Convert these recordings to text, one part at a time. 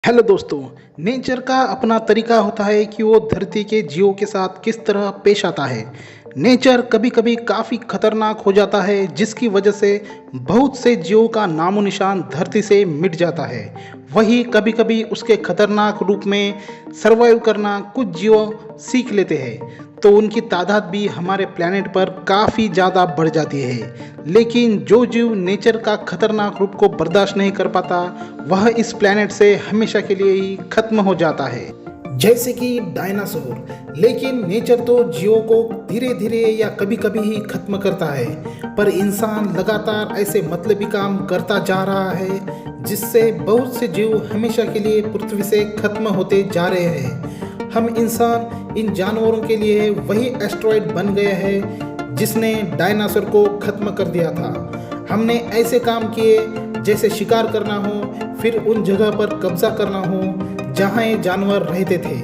Hello दोस्तों। Nature का अपना तरीका होता है कि वो धरती के जीवों के साथ किस तरह पेश आता है। नेचर कभी कभी काफ़ी खतरनाक हो जाता है, जिसकी वजह से बहुत से जीवों का नामो निशान धरती से मिट जाता है। वही कभी कभी उसके खतरनाक रूप में सरवाइव करना कुछ जीव सीख लेते हैं, तो उनकी तादाद भी हमारे प्लेनेट पर काफ़ी ज़्यादा बढ़ जाती है। लेकिन जो जीव नेचर का खतरनाक रूप को बर्दाश्त नहीं कर पाता, वह इस प्लेनेट से हमेशा के लिए ही खत्म हो जाता है, जैसे कि डायनासोर। लेकिन नेचर तो जीवों को धीरे धीरे या कभी कभी ही खत्म करता है, पर इंसान लगातार ऐसे मतलबी काम करता जा रहा है जिससे बहुत से जीव हमेशा के लिए पृथ्वी से खत्म होते जा रहे हैं। हम इंसान इन जानवरों के लिए वही एस्ट्रॉयड बन गए हैं जिसने डायनासोर को खत्म कर दिया था। हमने ऐसे काम किए जैसे शिकार करना हो, फिर उन जगह पर कब्जा करना हो जहाँ ये जानवर रहते थे,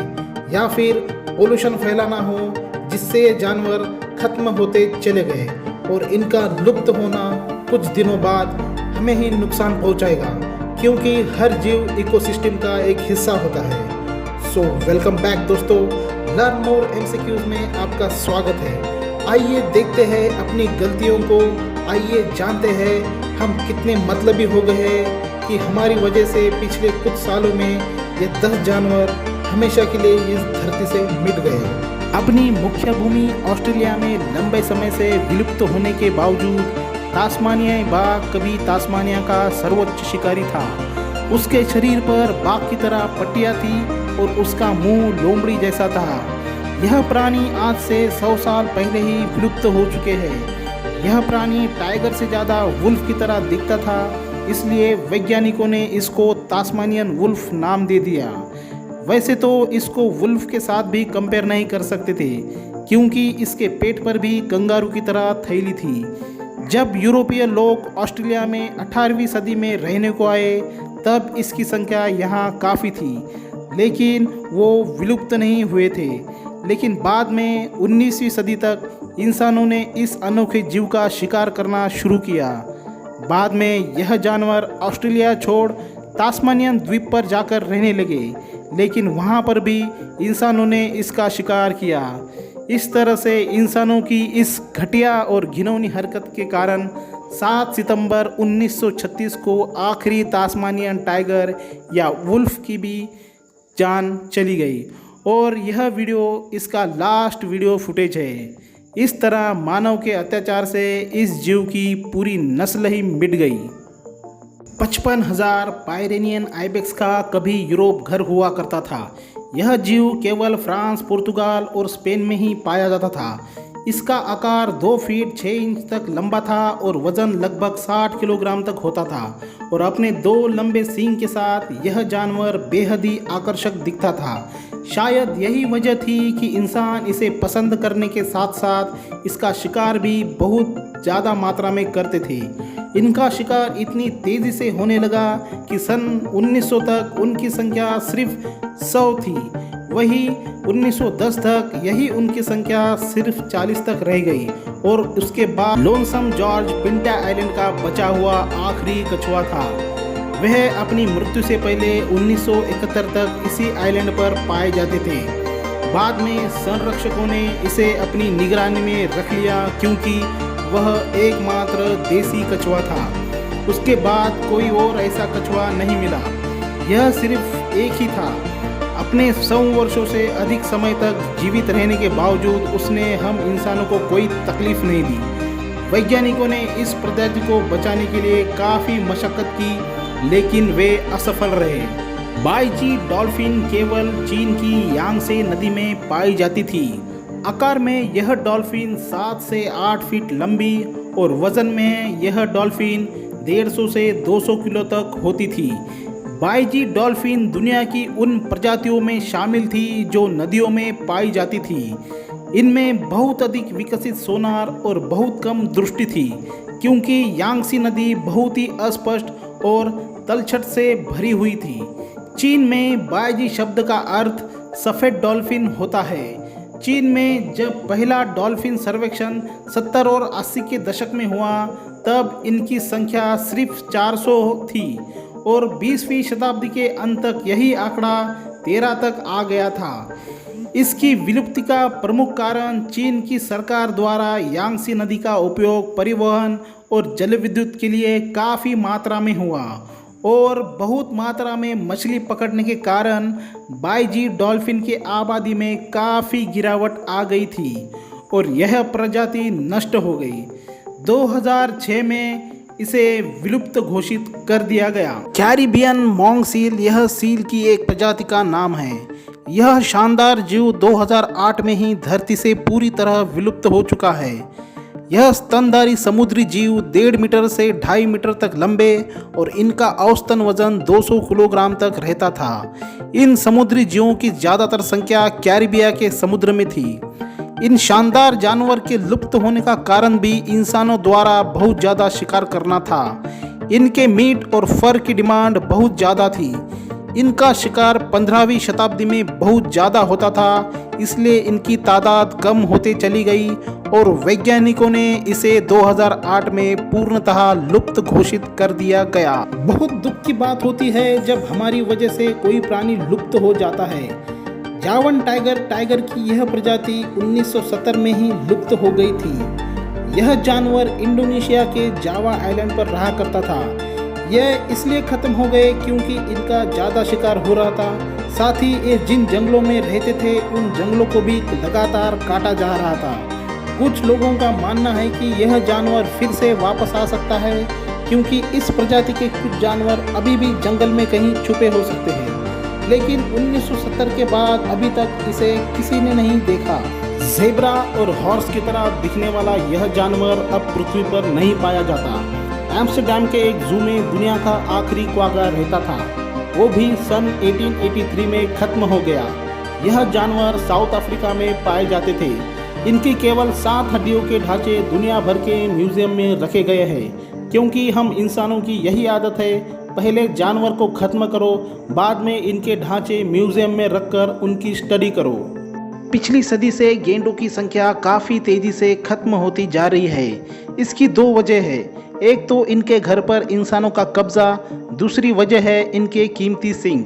या फिर पोल्यूशन फैलाना हो जिससे ये जानवर खत्म होते चले गए और इनका लुप्त होना कुछ दिनों बाद हमें ही नुकसान पहुंचाएगा, क्योंकि हर जीव इकोसिस्टम का एक हिस्सा होता है। सो वेलकम बैक दोस्तों, लर्न मोर एमसीक्यूज में आपका स्वागत है। आइए देखते हैं अपनी गलतियों को, आइए जानते हैं हम कितने मतलबी हो गए हैं कि हमारी वजह से पिछले कुछ सालों में ये 10 जानवर हमेशा के लिए इस धरती से मिट गए। अपनी मुख्य भूमि ऑस्ट्रेलिया में लंबे समय से विलुप्त होने के बावजूद तास्मानियाई बाघ कभी तास्मानिया का सर्वोच्च शिकारी था। उसके शरीर पर बाघ की तरह पट्टियाँ थी और उसका मुंह लोमड़ी जैसा था। यह प्राणी आज से 100 साल पहले ही विलुप्त हो चुके हैं। यह प्राणी टाइगर से ज़्यादा वुल्फ की तरह दिखता था, इसलिए वैज्ञानिकों ने इसको तास्मानियन वुल्फ नाम दे दिया। वैसे तो इसको वुल्फ के साथ भी कंपेयर नहीं कर सकते थे, क्योंकि इसके पेट पर भी कंगारू की तरह थैली थी। जब यूरोपीय लोग ऑस्ट्रेलिया में 18वीं सदी में रहने को आए, तब इसकी संख्या यहाँ काफ़ी थी, लेकिन वो विलुप्त नहीं हुए थे। लेकिन बाद में 19वीं सदी तक इंसानों ने इस अनोखे जीव का शिकार करना शुरू किया। बाद में यह जानवर ऑस्ट्रेलिया छोड़ तास्मानियन द्वीप पर जाकर रहने लगे, लेकिन वहाँ पर भी इंसानों ने इसका शिकार किया। इस तरह से इंसानों की इस घटिया और घिनौनी हरकत के कारण 7 सितंबर 1936 को आखिरी तास्मानियन टाइगर या वुल्फ की भी जान चली गई, और यह वीडियो इसका लास्ट वीडियो फुटेज है। इस तरह मानव के अत्याचार से इस जीव की पूरी नस्ल ही मिट गई। 55,000 पायरेनियन आइबेक्स का कभी यूरोप घर हुआ करता था। यह जीव केवल फ्रांस, पुर्तगाल और स्पेन में ही पाया जाता था। इसका आकार 2 फीट 6 इंच तक लंबा था और वजन लगभग 60 किलोग्राम तक होता था, और अपने 2 लंबे सींग के साथ यह जानवर बेहद ही आकर्षक दिखता था। शायद यही वजह थी कि इंसान इसे पसंद करने के साथ साथ इसका शिकार भी बहुत ज़्यादा मात्रा में करते थे। इनका शिकार इतनी तेज़ी से होने लगा कि सन 1900 तक उनकी संख्या सिर्फ 100 थी। वही 1910 तक यही उनकी संख्या सिर्फ 40 तक रह गई, और उसके बाद लोनसम जॉर्ज पिंटा आइलैंड का बचा हुआ आखिरी कछुआ था। वह अपनी मृत्यु से पहले 1971 तक इसी आइलैंड पर पाए जाते थे। बाद में संरक्षकों ने इसे अपनी निगरानी में रख लिया, क्योंकि वह एकमात्र देसी कछुआ था। उसके बाद कोई और ऐसा कछुआ नहीं मिला। यह सिर्फ एक ही था। अपने 100 वर्षों से अधिक समय तक जीवित रहने के बावजूद उसने हम इंसानों को कोई तकलीफ नहीं दी। वैज्ञानिकों ने इस प्रजाति को बचाने के लिए काफ़ी मशक्क़त की, लेकिन वे असफल रहे। बाईची डॉल्फिन केवल चीन की यांगसे नदी में पाई जाती थी। आकार में यह डॉल्फिन 7 से 8 फीट लंबी और वजन में यह डॉल्फिन 150 से 200 किलो तक होती थी। बाईजी डॉल्फिन दुनिया की उन प्रजातियों में शामिल थी जो नदियों में पाई जाती थी। इनमें बहुत अधिक विकसित सोनार और बहुत कम दृष्टि थी, क्योंकि यांगसी नदी बहुत ही अस्पष्ट और तलछट से भरी हुई थी। चीन में बाईजी शब्द का अर्थ सफ़ेद डॉल्फिन होता है। चीन में जब पहला डॉल्फिन सर्वेक्षण 70 और 80 के दशक में हुआ, तब इनकी संख्या सिर्फ 400 थी, और 20वीं शताब्दी के अंत तक यही आंकड़ा 13 तक आ गया था। इसकी विलुप्ति का प्रमुख कारण चीन की सरकार द्वारा यांगसी नदी का उपयोग परिवहन और जल विद्युत के लिए काफ़ी मात्रा में हुआ और बहुत मात्रा में मछली पकड़ने के कारण बाईजी डॉल्फिन की आबादी में काफ़ी गिरावट आ गई थी और यह प्रजाति नष्ट हो गई। 2006 में इसे विलुप्त घोषित कर दिया गया। कैरिबियन मॉन्ग सील यह सील की एक प्रजाति का नाम है। यह शानदार जीव 2008 में ही धरती से पूरी तरह विलुप्त हो चुका है। यह स्तनधारी समुद्री जीव 1.5 मीटर से 2.5 मीटर तक लंबे और इनका औसतन वजन 200 किलोग्राम तक रहता था। इन समुद्री जीवों की ज़्यादातर संख्या कैरिबिया के समुद्र में थी। इन शानदार जानवर के लुप्त होने का कारण भी इंसानों द्वारा बहुत ज़्यादा शिकार करना था। इनके मीट और फर की डिमांड बहुत ज़्यादा थी। इनका शिकार 15वीं शताब्दी में बहुत ज़्यादा होता था, इसलिए इनकी तादाद कम होते चली गई और वैज्ञानिकों ने इसे 2008 में पूर्णतः लुप्त घोषित कर दिया गया। बहुत दुख की बात होती है जब हमारी वजह से कोई प्राणी लुप्त हो जाता है। जावन टाइगर की यह प्रजाति 1970 में ही लुप्त हो गई थी। यह जानवर इंडोनेशिया के जावा आइलैंड पर रहा करता था। यह इसलिए खत्म हो गए क्योंकि इनका ज़्यादा शिकार हो रहा था। साथ ही ये जिन जंगलों में रहते थे उन जंगलों को भी लगातार काटा जा रहा था। कुछ लोगों का मानना है कि यह जानवर फिर से वापस आ सकता है क्योंकि इस प्रजाति के कुछ जानवर अभी भी जंगल में कहीं छुपे हो सकते हैं, लेकिन 1970 के बाद अभी तक इसे किसी ने नहीं देखा। ज़ेब्रा और हॉर्स की तरह दिखने वाला यह जानवर अब पृथ्वी पर नहीं पाया जाता। एम्स्टर्डम के एक जू में दुनिया का आखिरी क्वागा रहता था, वो भी सन 1883 में खत्म हो गया। यह जानवर साउथ अफ्रीका में पाए जाते थे। इनकी केवल 7 हड्डियों के ढांचे दुनिया भर के म्यूजियम में रखे गए हैं क्योंकि हम इंसानों की यही आदत है, पहले जानवर को खत्म करो, बाद में इनके ढांचे म्यूजियम में रखकर उनकी स्टडी करो। पिछली सदी से गेंडों की संख्या काफ़ी तेज़ी से खत्म होती जा रही है। इसकी 2 वजह है। एक तो इनके घर पर इंसानों का कब्जा, दूसरी वजह है इनके कीमती सींग।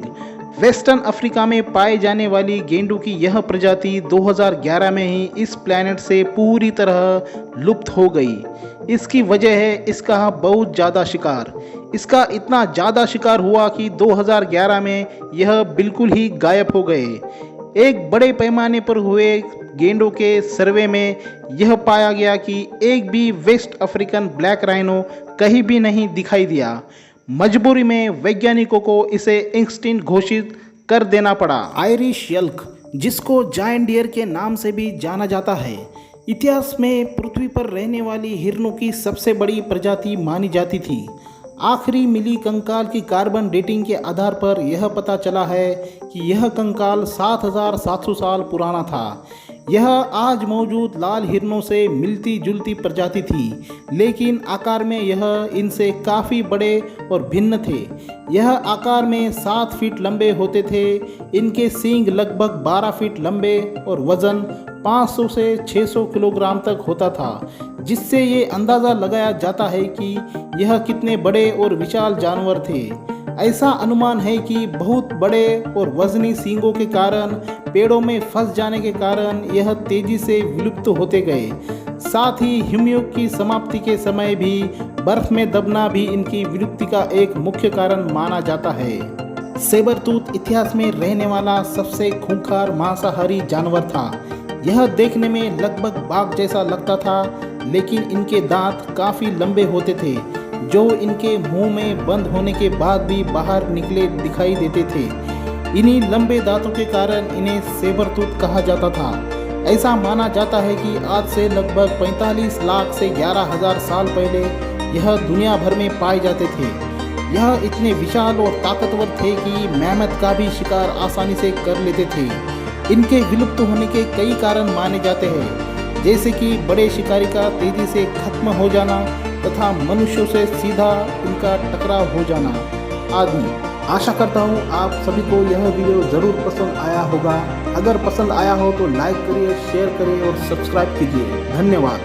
वेस्टर्न अफ्रीका में पाए जाने वाली गेंडों की यह प्रजाति 2011 में ही इस प्लैनेट से पूरी तरह लुप्त हो गई। इसकी वजह है इसका बहुत ज़्यादा शिकार। इसका इतना ज़्यादा शिकार हुआ कि 2011 में यह बिल्कुल ही गायब हो गए। एक बड़े पैमाने पर हुए गेंडों के सर्वे में यह पाया गया कि एक भी वेस्ट अफ्रीकन ब्लैक राइनो कहीं भी नहीं दिखाई दिया। मजबूरी में वैज्ञानिकों को इसे एक्सटिंक्ट घोषित कर देना पड़ा। आयरिश यल्क, जिसको जायंट डियर के नाम से भी जाना जाता है, इतिहास में पृथ्वी पर रहने वाली हिरणों की सबसे बड़ी प्रजाति मानी जाती थी। आखिरी मिली कंकाल की कार्बन डेटिंग के आधार पर यह पता चला है कि यह कंकाल 7700 साल पुराना था। यह आज मौजूद लाल हिरणों से मिलती जुलती प्रजाति थी, लेकिन आकार में यह इनसे काफ़ी बड़े और भिन्न थे। यह आकार में 7 फीट लंबे होते थे। इनके सींग लगभग 12 फीट लंबे और वज़न 500 से 600 किलोग्राम तक होता था, जिससे ये अंदाज़ा लगाया जाता है कि यह कितने बड़े और विशाल जानवर थे। ऐसा अनुमान है कि बहुत बड़े और वजनी सींगों के कारण पेड़ों में फंस जाने के कारण यह तेजी से विलुप्त होते गए। साथ ही हिमयुग की समाप्ति के समय भी बर्फ में दबना भी इनकी विलुप्ति का एक मुख्य कारण माना जाता है। सेबरटूथ इतिहास में रहने वाला सबसे खूंखार मांसाहारी जानवर था। यह देखने में लगभग बाघ जैसा लगता था, लेकिन इनके दांत काफ़ी लंबे होते थे जो इनके मुंह में बंद होने के बाद भी बाहर निकले दिखाई देते थे। इन्हीं लंबे दांतों के कारण इन्हें सेबरटूथ कहा जाता था। ऐसा माना जाता है कि आज से लगभग 45 लाख से 11,000 साल पहले यह दुनिया भर में पाए जाते थे। यह इतने विशाल और ताकतवर थे कि मैमथ का भी शिकार आसानी से कर लेते थे। इनके विलुप्त होने के कई कारण माने जाते हैं, जैसे कि बड़े शिकारी का तेजी से खत्म हो जाना तथा मनुष्यों से सीधा उनका टकराव हो जाना आदि। आशा करता हूँ आप सभी को यह वीडियो ज़रूर पसंद आया होगा। अगर पसंद आया हो तो लाइक करिए, शेयर करिए और सब्सक्राइब कीजिए। धन्यवाद।